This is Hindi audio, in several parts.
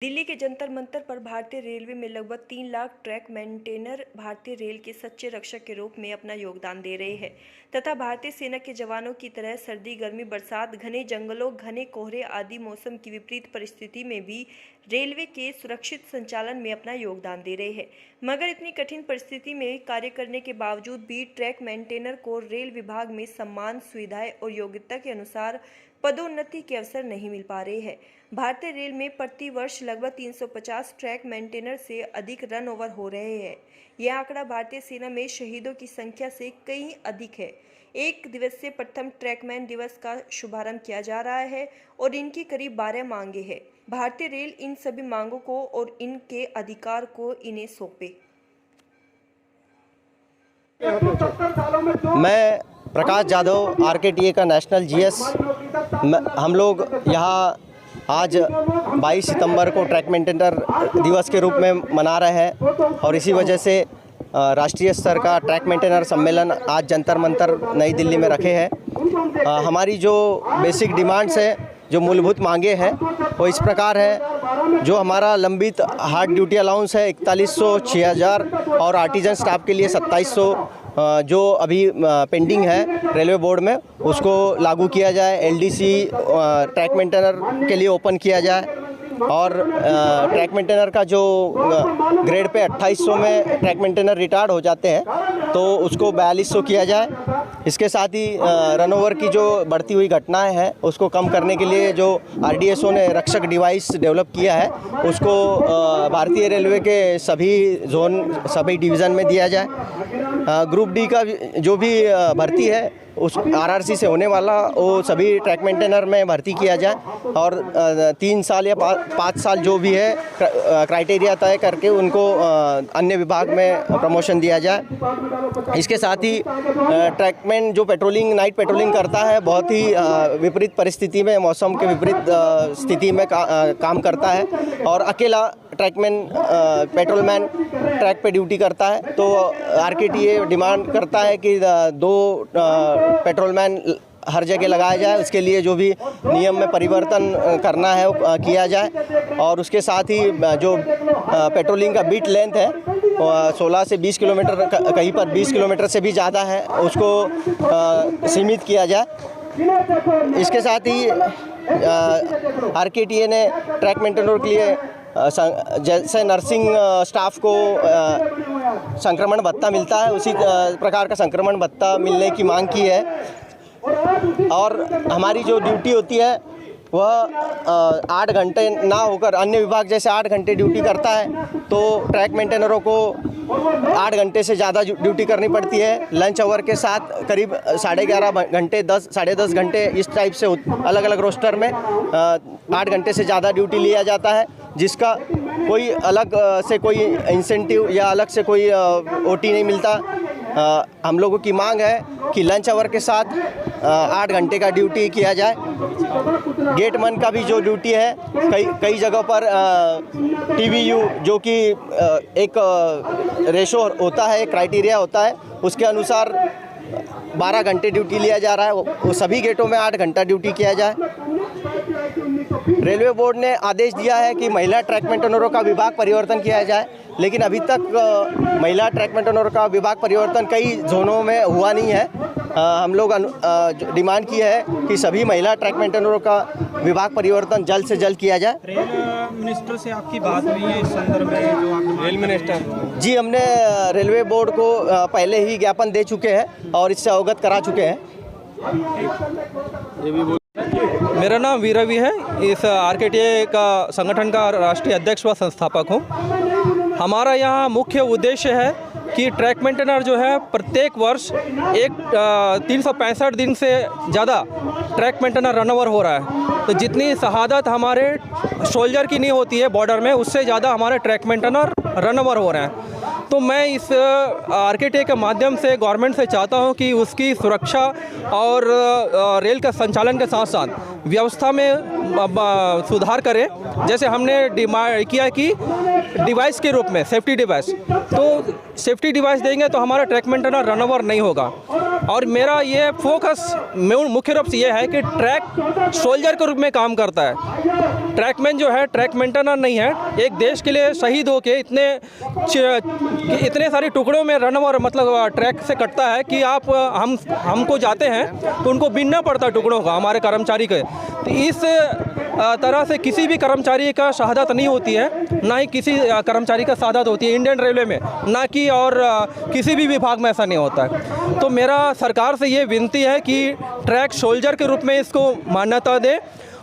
दिल्ली के जंतर मंतर पर भारतीय रेलवे में लगभग 3 लाख ट्रैक मेंटेनर भारतीय रेल के सच्चे रक्षक के रूप में अपना योगदान दे रहे हैं तथा भारतीय सेना के जवानों की तरह सर्दी, गर्मी, बरसात, घने जंगलों, घने कोहरे आदि मौसम की विपरीत परिस्थिति में भी रेलवे के सुरक्षित संचालन में अपना योगदान दे रहे हैं। मगर इतनी कठिन परिस्थिति में कार्य करने के बावजूद भी ट्रैक मेंटेनर को रेल विभाग में सम्मान, सुविधाएं और योग्यता के अनुसार पदोन्नति के अवसर नहीं मिल पा रहे हैं। भारतीय रेल में प्रति वर्ष लगभग 350 ट्रैक मेंटेनर से अधिक रन ओवर हो रहे हैं। यह आंकड़ा भारतीय सेना में शहीदों की संख्या से कहीं अधिक है। एक दिवसीय प्रथम ट्रैकमैन दिवस का शुभारंभ किया जा रहा है और इनकी करीब 12 मांगे हैं। भारतीय रेल इन सभी मांगों को और इनके अधिकार को इन्हें सौंपे। मैं प्रकाश जाधव, RKTA का नेशनल GS। हम लोग यहाँ आज 22 सितंबर को ट्रैक मेंटेनर दिवस के रूप में मना रहे हैं और इसी वजह से राष्ट्रीय स्तर का ट्रैक मेंटेनर सम्मेलन आज जंतर मंतर नई दिल्ली में रखे हैं। हमारी जो बेसिक डिमांड्स है, जो मूलभूत मांगे हैं वो इस प्रकार है। जो हमारा लंबित हार्ड ड्यूटी अलाउंस है 4100, 6000 और आर्टिजन स्टाफ के लिए 2700 जो अभी पेंडिंग है रेलवे बोर्ड में, उसको लागू किया जाए। LDC ट्रैक मेंटेनर के लिए ओपन किया जाए और ट्रैक मेंटेनर का जो ग्रेड पे 2800 में ट्रैक मेंटेनर रिटायर्ड हो जाते हैं तो उसको 4200 किया जाए। इसके साथ ही रन ओवर की जो बढ़ती हुई घटनाएं हैं उसको कम करने के लिए जो RDSO ने रक्षक डिवाइस डेवलप किया है उसको भारतीय रेलवे के सभी जोन, सभी डिवीज़न में दिया जाए। ग्रुप D का जो भी भर्ती है उस RRC से होने वाला वो सभी ट्रैक मेंटेनर में भर्ती किया जाए और 3 साल या 5 साल जो भी है क्राइटेरिया तय करके उनको अन्य विभाग में प्रमोशन दिया जाए। इसके साथ ही ट्रैकमैन जो पेट्रोलिंग, नाइट पेट्रोलिंग करता है, बहुत ही विपरीत परिस्थिति में, मौसम के विपरीत स्थिति में काम करता है और अकेला ट्रैकमैन, पेट्रोलमैन ट्रैक पे ड्यूटी करता है। तो RKTA डिमांड करता है कि 2 पेट्रोलमैन हर जगह लगाया जाए। उसके लिए जो भी नियम में परिवर्तन करना है वो किया जाए और उसके साथ ही जो पेट्रोलिंग का बीट लेंथ है 16 से 20 किलोमीटर, कहीं पर 20 किलोमीटर से भी ज़्यादा है, उसको सीमित किया जाए। इसके साथ ही RKTA ने ट्रैक मेंटेनर के लिए जैसे नर्सिंग स्टाफ को संक्रमण भत्ता मिलता है उसी प्रकार का संक्रमण भत्ता मिलने की मांग की है। और हमारी जो ड्यूटी होती है वह 8 घंटे ना होकर अन्य विभाग जैसे 8 घंटे ड्यूटी करता है तो ट्रैक मेंटेनरों को 8 घंटे से ज़्यादा ड्यूटी करनी पड़ती है। लंच आवर के साथ करीब 11.5 घंटे, 10, साढ़े 10 घंटे इस टाइप से अलग अलग रोस्टर में 8 घंटे से ज़्यादा ड्यूटी लिया जाता है, जिसका कोई अलग से कोई इंसेंटिव या अलग से कोई OT नहीं मिलता। हम लोगों की मांग है कि लंच आवर के साथ 8 घंटे का ड्यूटी किया जाए। गेटमैन का भी जो ड्यूटी है कई जगहों पर TBU जो कि एक रेशो होता है, एक क्राइटेरिया होता है, उसके अनुसार 12 घंटे ड्यूटी लिया जा रहा है। वो सभी गेटों में 8 घंटा ड्यूटी किया जाए। रेलवे बोर्ड ने आदेश दिया है कि महिला ट्रैक मेंटेनरों का विभाग परिवर्तन किया जाए, लेकिन अभी तक महिला ट्रैक मेंटेनरों का विभाग परिवर्तन कई जोनों में हुआ नहीं है। हम लोग डिमांड की है कि सभी महिला ट्रैक मेंटेनरों का विभाग परिवर्तन जल्द से जल्द किया जाए। रेल मिनिस्टर से आपकी बात हुई है इस संदर्भ में? जो रेल मिनिस्टर जी, हमने रेलवे बोर्ड को पहले ही ज्ञापन दे चुके हैं और इससे अवगत करा चुके हैं। मेरा नाम वीरवी है, इस RKTA का संगठन का राष्ट्रीय अध्यक्ष व संस्थापक हूँ। हमारा यहाँ मुख्य उद्देश्य है कि ट्रैक मेंटेनर जो है प्रत्येक वर्ष 365 दिन से ज़्यादा ट्रैक मेंटेनर रन ओवर हो रहा है। तो जितनी शहादत हमारे सोल्जर की नहीं होती है बॉर्डर में, उससे ज़्यादा हमारे ट्रैक मेंटेनर रन ओवर हो रहे हैं। तो मैं इस RKTA के माध्यम से गवर्नमेंट से चाहता हूं कि उसकी सुरक्षा और रेल का संचालन के साथ साथ व्यवस्था में सुधार करें। जैसे हमने डिमांड किया कि डिवाइस के रूप में सेफ्टी डिवाइस, तो सेफ्टी डिवाइस देंगे तो हमारा ट्रैक मेंटेनर रन ओवर नहीं होगा। और मेरा ये फोकस मुख्य रूप से ये है कि ट्रैक सोल्जर के रूप में काम करता है। ट्रैकमैन जो है ट्रैक मेंटेनर नहीं है। एक देश के लिए शहीद होके इतने सारे टुकड़ों में रन और मतलब ट्रैक से कटता है कि आप हमको जाते हैं तो उनको बीनना पड़ता टुकड़ों का हमारे कर्मचारी के। तो इस तरह से किसी भी कर्मचारी का शहादत नहीं होती है, ना ही किसी कर्मचारी का शहादत होती है इंडियन रेलवे में, ना कि और किसी भी विभाग में ऐसा नहीं होता है। तो मेरा सरकार से ये विनती है कि ट्रैक सोल्जर के रूप में इसको मान्यता दे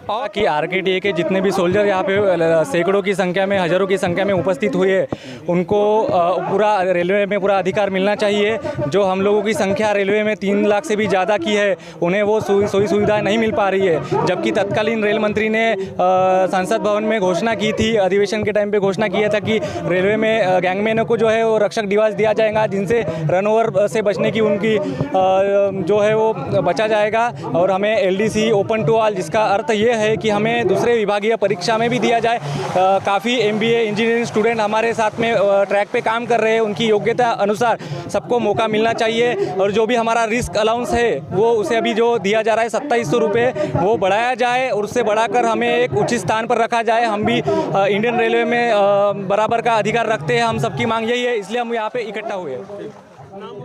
और कि आरकेटीए के जितने भी सोल्जर यहाँ पे सैकड़ों की संख्या में, हज़ारों की संख्या में उपस्थित हुए, उनको पूरा रेलवे में पूरा अधिकार मिलना चाहिए। जो हम लोगों की संख्या रेलवे में 3 लाख से भी ज़्यादा की है, उन्हें वो सुविधाएं नहीं मिल पा रही है। जबकि तत्कालीन रेल मंत्री ने संसद भवन में घोषणा की थी, अधिवेशन के टाइम पे घोषणा किया था कि रेलवे में गैंगमैनों को जो है वो रक्षक डिवाइस दिया जाएगा, जिनसे रनओवर से बचने की उनकी जो है वो बचा जाएगा। और हमें LDC ओपन टू ऑल, जिसका अर्थ ये है कि हमें दूसरे विभागीय परीक्षा में भी दिया जाए। काफ़ी MBA इंजीनियरिंग स्टूडेंट हमारे साथ में ट्रैक पे काम कर रहे हैं, उनकी योग्यता अनुसार सबको मौका मिलना चाहिए। और जो भी हमारा रिस्क अलाउंस है वो उसे अभी जो दिया जा रहा है 2700 रुपये, वो बढ़ाया जाए और उससे बढ़ाकर हमें एक उचित स्थान पर रखा जाए। हम भी इंडियन रेलवे में बराबर का अधिकार रखते हैं, हम सबकी मांग यही है, इसलिए हम यहाँ पे इकट्ठा हुए हैं।